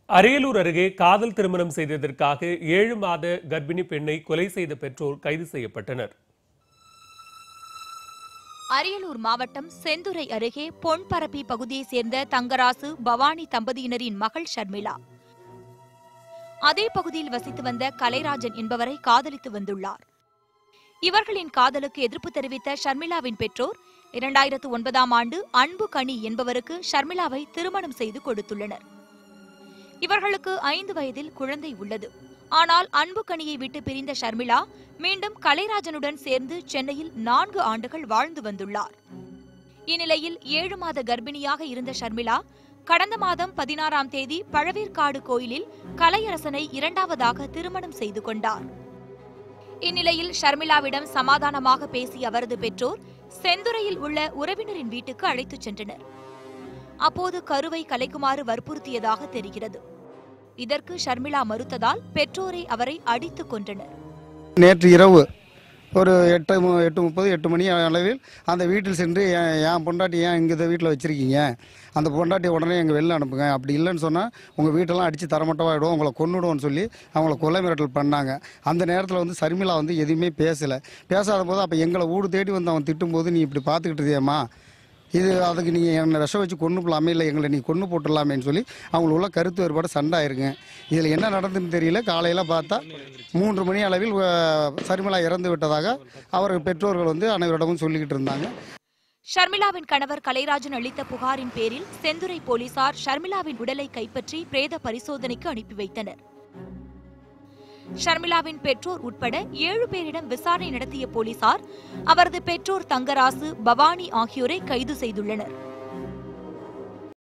அரியலூர் அருகே காதல் திருமணம் செய்ததற்காக 7 மாத கர்ப்பிணி பெண்ணை கொலை செய்த பெற்றோர் கைது செய்யப்பட்டனர். அரியலூர் மாவட்டம் செந்துறை அருகே பொன்பரப்பி பகுதியைச் சேர்ந்த தங்கராசு, பவானி தம்பதியினரின் மகள் ஷர்மிளா அதே பகுதியில் வசித்து வந்த கலைராஜன் என்பவரை காதலித்து வந்துள்ளார். இவர்களின் காதலுக்கு எதிர்ப்பு தெரிவித்த ஷர்மிளாவின் பெற்றோர் 2009ஆம் ஆண்டு அன்பு கனி என்பவருக்கு ஷர்மிளாவை திருமணம் செய்து கொடுத்துள்ளனர். இவர்களுக்கு 5 வயதில் குழந்தை உள்ளது. ஆனால் அன்பு கனியை விட்டு பிரிந்த ஷர்மிளா மீண்டும் கலைராஜனுடன் சேர்ந்து சென்னையில் 4 ஆண்டுகள் வாழ்ந்து வந்துள்ளார். இந்நிலையில் 7 மாத கர்ப்பிணியாக இருந்த ஷர்மிளா கடந்த மாதம் 16ஆம் தேதி பழவேற்காடு கோயிலில் கலையரசனை 2வதாக திருமணம் செய்து கொண்டார். இந்நிலையில் ஷர்மிளாவிடம் சமாதானமாக பேசிய அவரது பெற்றோர் செந்துறையில் உள்ள உறவினரின் வீட்டுக்கு அழைத்துச் சென்றனர். அப்போது கருவை கலைக்குமாறு வற்புறுத்தியதாக தெரிகிறது. இதற்கு ஷர்மிளா மறுத்ததால் பெற்றோரை அவரை அடித்துக் கொன்றனர். நேற்று இரவு ஒரு 8:30 8 மணி அளவில் அந்த வீட்டில் சென்று என் பொண்டாட்டி ஏன் இங்கே வீட்டில் வச்சுருக்கீங்க, அந்த பொண்டாட்டியை உடனே எங்கள் வெளில அனுப்புங்க, அப்படி இல்லைன்னு சொன்னால் உங்கள் வீட்டெல்லாம் அடித்து தரமட்டமாகிடும், உங்களை கொன்னுடுவோன்னு சொல்லி அவங்கள கொலை மிரட்டல் பண்ணாங்க. அந்த நேரத்தில் வந்து ஷர்மிளா வந்து எதுவுமே பேசாத போது அப்போ எங்களை ஊடு தேடி வந்து அவன் திட்டும்போது நீ இப்படி பார்த்துக்கிட்டு இருக்கியம்மா, இது அதுக்கு நீங்கள் என்னை விஷம் வச்சு கொண்டு போகலாமே, இல்லை எங்களை நீ கொண்டு போட்டுடலாமேன்னு சொல்லி அவங்களுள்ள கருத்து வேறுபாடு சண்டை ஆயிருங்க. இதில் என்ன நடந்துன்னு தெரியல. காலையில் பார்த்தா 3 மணி அளவில் ஷர்மிளா இறந்து விட்டதாக அவர் பெற்றோர்கள் வந்து அனைவரிடமும் சொல்லிக்கிட்டு இருந்தாங்க. ஷர்மிளாவின் கணவர் கலைராஜன் அளித்த புகாரின் பேரில் செந்துறை போலீசார் ஷர்மிளாவின் உடலை கைப்பற்றி பிரேத பரிசோதனைக்கு அனுப்பி வைத்தனர். ஷர்மிளாவின் பெற்றோர் உட்பட 7 பேரிடம் விசாரணை நடத்திய போலீசார் அவரது பெற்றோர் தங்கராசு, பவானி ஆகியோரை கைது செய்துள்ளனர்.